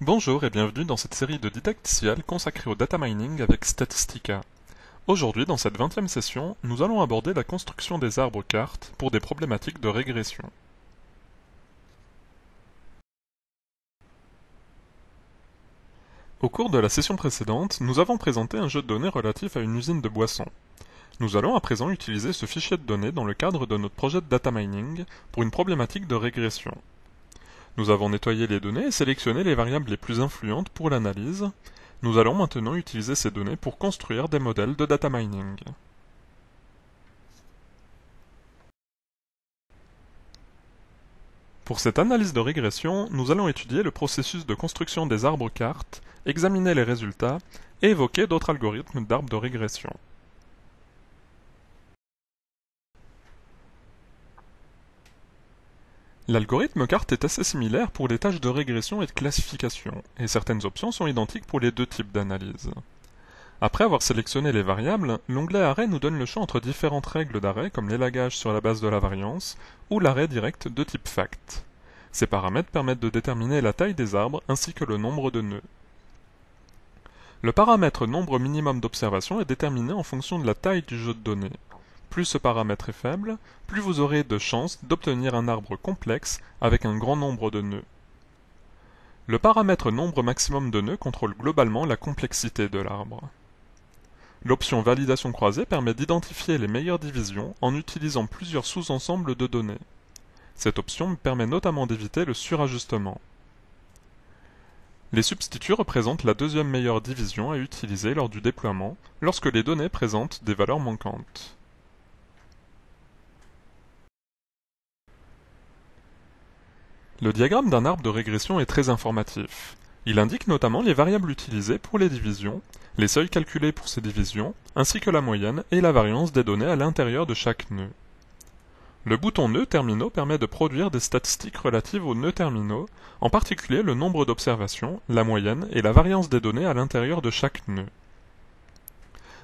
Bonjour et bienvenue dans cette série de didacticiels consacrée au data mining avec Statistica. Aujourd'hui, dans cette 20e session, nous allons aborder la construction des arbres cartes pour des problématiques de régression. Au cours de la session précédente, nous avons présenté un jeu de données relatif à une usine de boissons. Nous allons à présent utiliser ce fichier de données dans le cadre de notre projet de data mining pour une problématique de régression. Nous avons nettoyé les données et sélectionné les variables les plus influentes pour l'analyse. Nous allons maintenant utiliser ces données pour construire des modèles de data mining. Pour cette analyse de régression, nous allons étudier le processus de construction des arbres cartes, examiner les résultats et évoquer d'autres algorithmes d'arbres de régression. L'algorithme carte est assez similaire pour les tâches de régression et de classification, et certaines options sont identiques pour les deux types d'analyse. Après avoir sélectionné les variables, l'onglet Arrêt nous donne le choix entre différentes règles d'arrêt comme l'élagage sur la base de la variance ou l'arrêt direct de type fact. Ces paramètres permettent de déterminer la taille des arbres ainsi que le nombre de nœuds. Le paramètre nombre minimum d'observations est déterminé en fonction de la taille du jeu de données. Plus ce paramètre est faible, plus vous aurez de chances d'obtenir un arbre complexe avec un grand nombre de nœuds. Le paramètre nombre maximum de nœuds contrôle globalement la complexité de l'arbre. L'option validation croisée permet d'identifier les meilleures divisions en utilisant plusieurs sous-ensembles de données. Cette option permet notamment d'éviter le surajustement. Les substituts représentent la deuxième meilleure division à utiliser lors du déploiement lorsque les données présentent des valeurs manquantes. Le diagramme d'un arbre de régression est très informatif. Il indique notamment les variables utilisées pour les divisions, les seuils calculés pour ces divisions, ainsi que la moyenne et la variance des données à l'intérieur de chaque nœud. Le bouton Nœuds terminaux permet de produire des statistiques relatives aux nœuds terminaux, en particulier le nombre d'observations, la moyenne et la variance des données à l'intérieur de chaque nœud.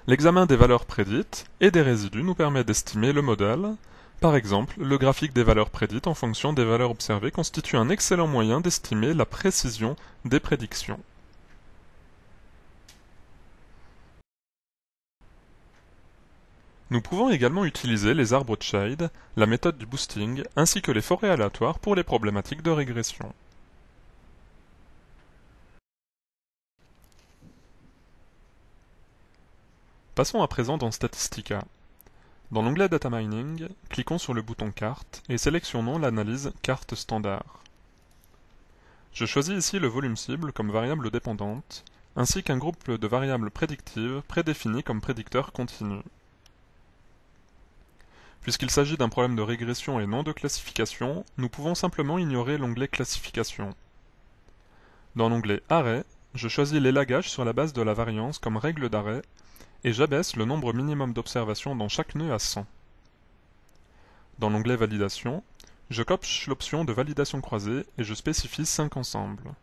L'examen des valeurs prédites et des résidus nous permet d'estimer le modèle. Par exemple, le graphique des valeurs prédites en fonction des valeurs observées constitue un excellent moyen d'estimer la précision des prédictions. Nous pouvons également utiliser les arbres Shade, la méthode du boosting, ainsi que les forêts aléatoires pour les problématiques de régression. Passons à présent dans Statistica. Dans l'onglet Data Mining, cliquons sur le bouton Carte et sélectionnons l'analyse Carte standard. Je choisis ici le volume cible comme variable dépendante, ainsi qu'un groupe de variables prédictives prédéfinies comme prédicteurs continus. Puisqu'il s'agit d'un problème de régression et non de classification, nous pouvons simplement ignorer l'onglet Classification. Dans l'onglet Arrêt, je choisis l'élagage sur la base de la variance comme règle d'arrêt et j'abaisse le nombre minimum d'observations dans chaque nœud à 100. Dans l'onglet Validation, je coche l'option de validation croisée et je spécifie 5 ensembles.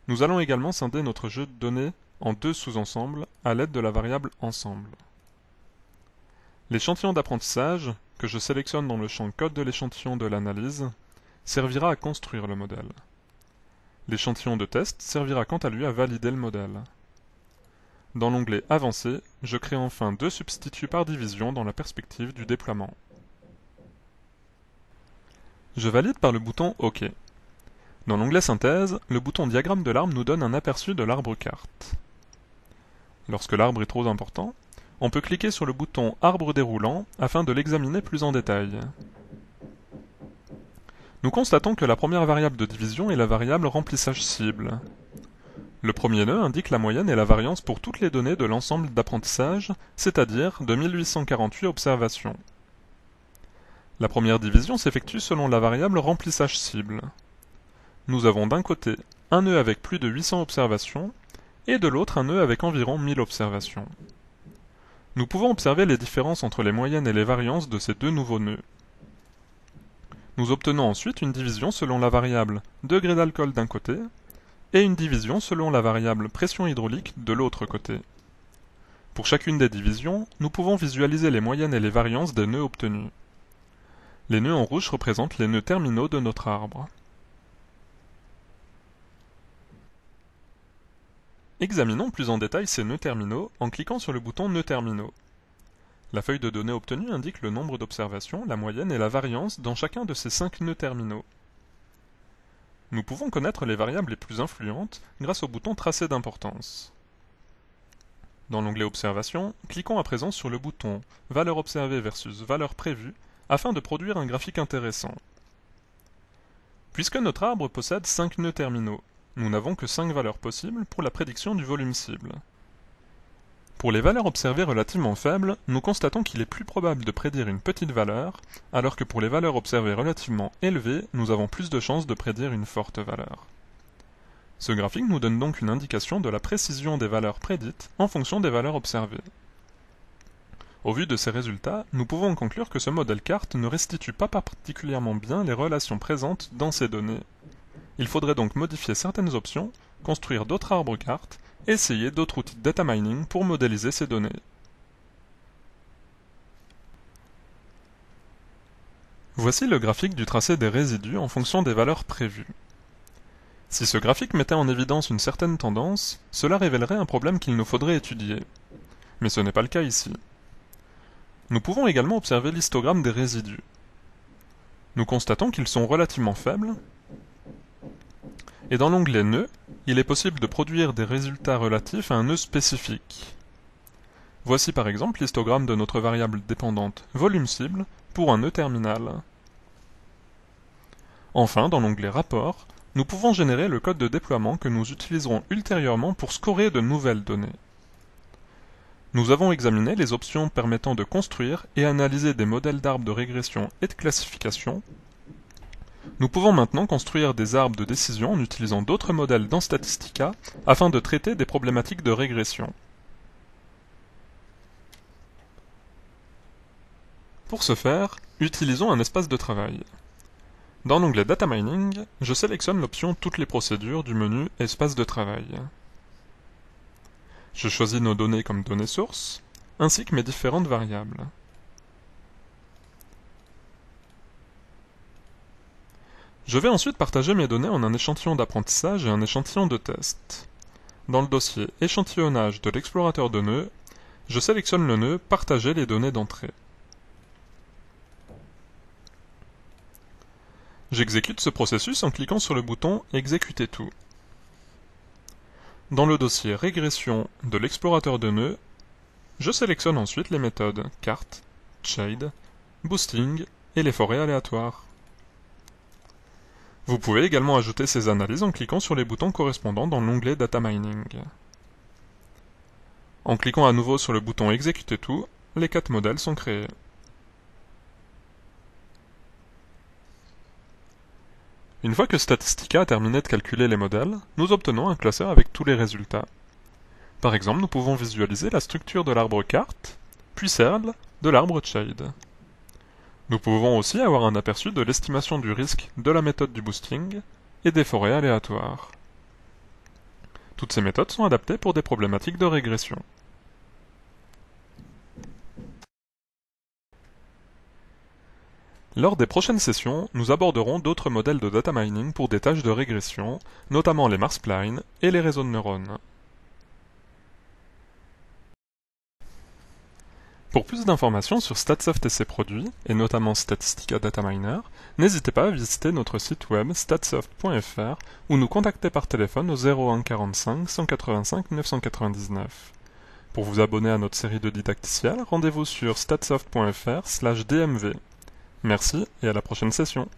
Nous allons également scinder notre jeu de données en deux sous-ensembles à l'aide de la variable ensemble. L'échantillon d'apprentissage, que je sélectionne dans le champ code de l'échantillon de l'analyse, servira à construire le modèle. L'échantillon de test servira quant à lui à valider le modèle. Dans l'onglet Avancé, je crée enfin deux substituts par division dans la perspective du déploiement. Je valide par le bouton OK. Dans l'onglet Synthèse, le bouton Diagramme de l'arbre nous donne un aperçu de l'arbre carte. Lorsque l'arbre est trop important, on peut cliquer sur le bouton Arbre déroulant afin de l'examiner plus en détail. Nous constatons que la première variable de division est la variable remplissage cible. Le premier nœud indique la moyenne et la variance pour toutes les données de l'ensemble d'apprentissage, c'est-à-dire de 1848 observations. La première division s'effectue selon la variable remplissage cible. Nous avons d'un côté un nœud avec plus de 800 observations et de l'autre un nœud avec environ 1000 observations. Nous pouvons observer les différences entre les moyennes et les variances de ces deux nouveaux nœuds. Nous obtenons ensuite une division selon la variable degré d'alcool d'un côté et une division selon la variable pression hydraulique de l'autre côté. Pour chacune des divisions, nous pouvons visualiser les moyennes et les variances des nœuds obtenus. Les nœuds en rouge représentent les nœuds terminaux de notre arbre. Examinons plus en détail ces nœuds terminaux en cliquant sur le bouton Nœuds terminaux. La feuille de données obtenue indique le nombre d'observations, la moyenne et la variance dans chacun de ces 5 nœuds terminaux. Nous pouvons connaître les variables les plus influentes grâce au bouton Tracer d'importance. Dans l'onglet Observation, cliquons à présent sur le bouton Valeur observée versus valeur prévue afin de produire un graphique intéressant. Puisque notre arbre possède 5 nœuds terminaux, nous n'avons que 5 valeurs possibles pour la prédiction du volume cible. Pour les valeurs observées relativement faibles, nous constatons qu'il est plus probable de prédire une petite valeur, alors que pour les valeurs observées relativement élevées, nous avons plus de chances de prédire une forte valeur. Ce graphique nous donne donc une indication de la précision des valeurs prédites en fonction des valeurs observées. Au vu de ces résultats, nous pouvons conclure que ce modèle carte ne restitue pas particulièrement bien les relations présentes dans ces données. Il faudrait donc modifier certaines options, construire d'autres arbres cartes, et essayer d'autres outils de data mining pour modéliser ces données. Voici le graphique du tracé des résidus en fonction des valeurs prévues. Si ce graphique mettait en évidence une certaine tendance, cela révélerait un problème qu'il nous faudrait étudier. Mais ce n'est pas le cas ici. Nous pouvons également observer l'histogramme des résidus. Nous constatons qu'ils sont relativement faibles, et dans l'onglet Nœuds, il est possible de produire des résultats relatifs à un nœud spécifique. Voici par exemple l'histogramme de notre variable dépendante volume cible pour un nœud terminal. Enfin, dans l'onglet Rapport, nous pouvons générer le code de déploiement que nous utiliserons ultérieurement pour scorer de nouvelles données. Nous avons examiné les options permettant de construire et analyser des modèles d'arbres de régression et de classification. Nous pouvons maintenant construire des arbres de décision en utilisant d'autres modèles dans Statistica afin de traiter des problématiques de régression. Pour ce faire, utilisons un espace de travail. Dans l'onglet Data Mining, je sélectionne l'option Toutes les procédures du menu Espace de travail. Je choisis nos données comme données sources, ainsi que mes différentes variables. Je vais ensuite partager mes données en un échantillon d'apprentissage et un échantillon de test. Dans le dossier Échantillonnage de l'explorateur de nœuds, je sélectionne le nœud Partager les données d'entrée. J'exécute ce processus en cliquant sur le bouton Exécuter tout. Dans le dossier Régression de l'explorateur de nœuds, je sélectionne ensuite les méthodes Carte, Shade, Boosting et les forêts aléatoires. Vous pouvez également ajouter ces analyses en cliquant sur les boutons correspondants dans l'onglet Data Mining. En cliquant à nouveau sur le bouton Exécuter tout, les 4 modèles sont créés. Une fois que Statistica a terminé de calculer les modèles, nous obtenons un classeur avec tous les résultats. Par exemple, nous pouvons visualiser la structure de l'arbre carte, puis celle de l'arbre shade. Nous pouvons aussi avoir un aperçu de l'estimation du risque de la méthode du boosting et des forêts aléatoires. Toutes ces méthodes sont adaptées pour des problématiques de régression. Lors des prochaines sessions, nous aborderons d'autres modèles de data mining pour des tâches de régression, notamment les Mars-Spline et les réseaux de neurones. Pour plus d'informations sur Statsoft et ses produits, et notamment Statistica Data Miner, n'hésitez pas à visiter notre site web statsoft.fr ou nous contacter par téléphone au 01 45 185 999. Pour vous abonner à notre série de didacticiels, rendez-vous sur statsoft.fr/dmv. Merci et à la prochaine session.